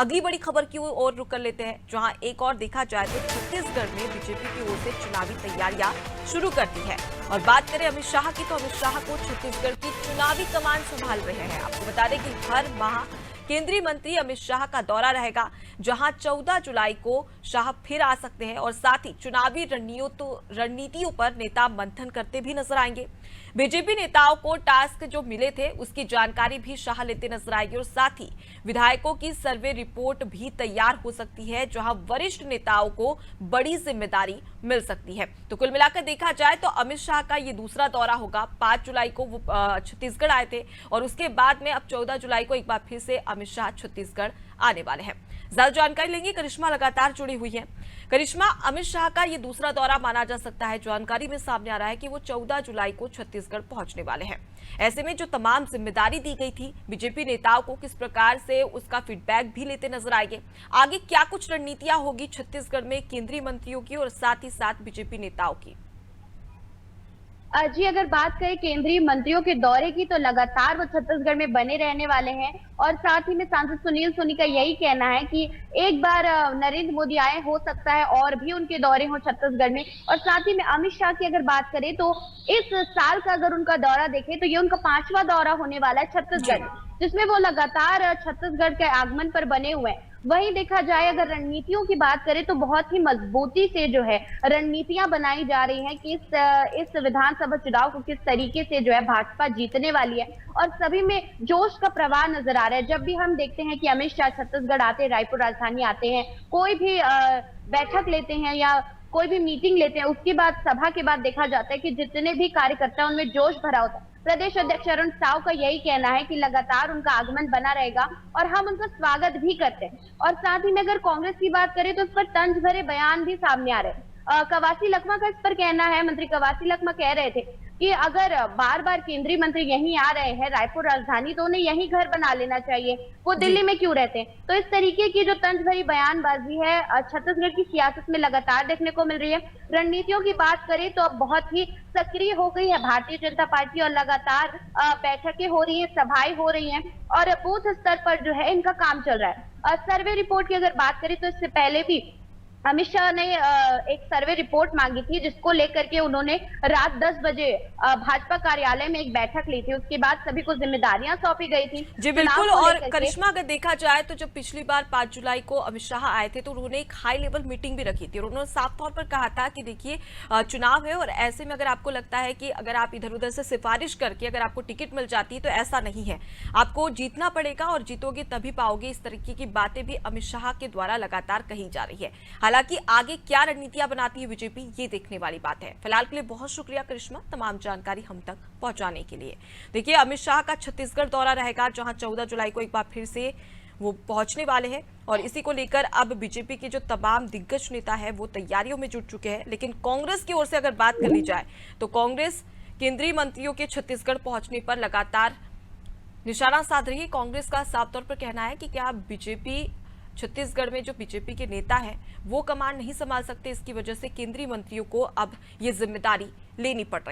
अगली बड़ी खबर की ओर रुक कर लेते हैं, जहां एक और देखा जाए तो छत्तीसगढ़ में बीजेपी की ओर से चुनावी तैयारियां शुरू कर दी है। और बात करें अमित शाह की, तो अमित शाह को छत्तीसगढ़ की चुनावी कमान संभाल रहे हैं। आपको बता दें कि हर माह केंद्रीय मंत्री अमित शाह का दौरा रहेगा, जहां 14 जुलाई को शाह फिर आ सकते हैं और साथ ही चुनावी रणनीतियों पर नेता मंथन करते भी नजर आएंगे। बीजेपी नेताओं को टास्क जो मिले थे उसकी जानकारी भी शाह लेते नजर आएंगे और साथ ही विधायकों की सर्वे रिपोर्ट भी तैयार हो सकती है, जहां वरिष्ठ नेताओं को बड़ी जिम्मेदारी मिल सकती है। तो कुल मिलाकर देखा जाए तो अमित शाह का ये दूसरा दौरा होगा। 5 जुलाई को वो छत्तीसगढ़ आए थे और उसके बाद में अब 14 जुलाई को एक बार फिर से अमित शाह छत्तीसगढ़ आने वाले हैं। ज्यादा जानकारी लेंगे, करिश्मा लगातार जुड़ी हुई है। करिश्मा, अमित शाह का ये दूसरा दौरा माना जा सकता है। जानकारी में सामने आ रहा है कि वो 14 जुलाई को छत्तीसगढ़ पहुंचने वाले हैं। ऐसे में जो तमाम जिम्मेदारी दी गई थी बीजेपी नेताओं को, किस प्रकार से उसका फीडबैक भी लेते नजर आएंगे। आगे क्या कुछ रणनीतियां होगी छत्तीसगढ़ में केंद्रीय मंत्रियों की और साथ ही साथ बीजेपी नेताओं की। जी, अगर बात करें केंद्रीय मंत्रियों के दौरे की, तो लगातार वो छत्तीसगढ़ में बने रहने वाले हैं। और साथ ही में सांसद सुनील सोनी का यही कहना है कि एक बार नरेंद्र मोदी आए, हो सकता है और भी उनके दौरे हो छत्तीसगढ़ में। और साथ ही में अमित शाह की अगर बात करें तो इस साल का अगर उनका दौरा देखें तो ये उनका 5वां दौरा होने वाला है छत्तीसगढ़, जिसमें वो लगातार छत्तीसगढ़ के आगमन पर बने हुए हैं। वहीं देखा जाए अगर रणनीतियों की बात करें तो बहुत ही मजबूती से जो है रणनीतियां बनाई जा रही हैं कि इस विधानसभा चुनाव को किस तरीके से जो है भाजपा जीतने वाली है। और सभी में जोश का प्रवाह नजर आ रहा है। जब भी हम देखते हैं कि अमित शाह छत्तीसगढ़ आते हैं, रायपुर राजधानी आते हैं, कोई भी बैठक लेते हैं या कोई भी मीटिंग लेते हैं, उसके बाद सभा के बाद देखा जाता है कि जितने भी कार्यकर्ता उनमें जोश भरा होता है। प्रदेश अध्यक्ष अरुण साव का यही कहना है कि लगातार उनका आगमन बना रहेगा और हम उनका स्वागत भी करते हैं। और साथ ही में अगर कांग्रेस की बात करें तो उस पर तंज भरे बयान भी सामने आ रहे हैं। कवासी लखमा का इस पर कहना है, मंत्री कवासी लखमा कह रहे थे कि अगर बार बार केंद्रीय मंत्री यहीं आ रहे हैं रायपुर राजधानी, तो उन्हें यहीं घर बना लेना चाहिए, वो दिल्ली में क्यों रहते हैं। तो इस तरीके की जो तंज भरी बयानबाजी है छत्तीसगढ़ की सियासत में लगातार देखने को मिल रही है। रणनीतियों की बात करें तो अब बहुत ही सक्रिय हो गई है भारतीय जनता पार्टी और लगातार बैठकें हो रही है, सभाएं हो रही हैं और बूथ स्तर पर जो है इनका काम चल रहा है। सर्वे रिपोर्ट की अगर बात करें तो इससे पहले भी अमित शाह ने एक सर्वे रिपोर्ट मांगी थी, जिसको लेकर के उन्होंने रात 10 बजे भाजपा कार्यालय में एक बैठक ली थी। उसके बाद सभी को जिम्मेदारियां सौंपी गई थी। जी बिल्कुल। और करिश्मा, अगर देखा जाए तो जब पिछली बार 5 जुलाई को अमित शाह आए थे तो उन्होंने एक हाई लेवल मीटिंग भी रखी थी और उन्होंने साफ तौर पर कहा था कि देखिए चुनाव है और ऐसे में अगर आपको लगता है कि अगर आप इधर उधर से सिफारिश करके अगर आपको टिकट मिल जाती है तो ऐसा नहीं है, आपको जीतना पड़ेगा और जीतोगे तभी पाओगे। इस तरीके की बातें भी अमित शाह के द्वारा लगातार कही जा रही है। हालांकि आगे क्या रणनीतियां बनाती है बीजेपी, ये देखने वाली बात है। फिलहाल के लिए बहुत शुक्रिया करिश्मा, तमाम जानकारी हम तक पहुंचाने के लिए। देखिए, अमित शाह का छत्तीसगढ़ दौरा रहेगा, जहां 14 जुलाई को एक बार फिर से वो पहुंचने वाले हैं और इसी को लेकर अब बीजेपी के जो तमाम दिग्गज नेता है वो तैयारियों में जुट चुके हैं। लेकिन कांग्रेस की ओर से अगर बात कर ली जाए तो कांग्रेस केंद्रीय मंत्रियों के छत्तीसगढ़ पहुंचने पर लगातार निशाना साध रही है। कांग्रेस का साफ तौर पर कहना है कि क्या बीजेपी छत्तीसगढ़ में जो बीजेपी के नेता हैं वो कमान नहीं संभाल सकते, इसकी वजह से केंद्रीय मंत्रियों को अब ये जिम्मेदारी लेनी पड़ रही है।